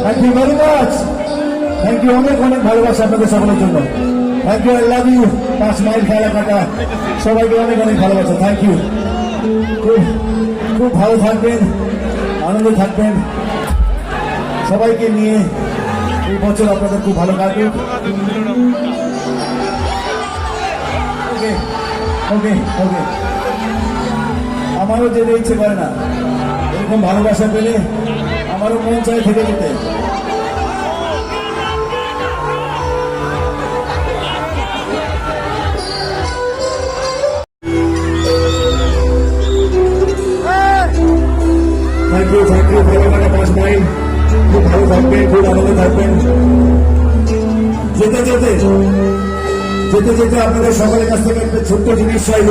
Thank you very much. Thank you অনেক অনেক ভালোবাসা আপনাদের সকলের জন্য। Thank you, I love you. 5 মাইল খেলা কাটা সবাইকে অনেক অনেক ভালোবাসা। Thank you. খুব খুব ভালো থাকবেন, আনন্দে থাকবেন, সবাইকে নিয়ে এই বছর আপনাদের খুব ভালো কাটুক। ওকে ওকে ওকে আমারও যেতে ইচ্ছে করে না, এরকম ভালোবাসা পেলে আমারও মন চাই থেকে যেতে। থ্যাংক ইউ ভালোবাসা 5 মাইল। খুব ভালো থাকবেন, খুব আনন্দে থাকবেন। যেতে যেতে যেতে যেতে আপনাদের সকলের কাছ থেকে একটা ছোট্ট জিনিস চাইব।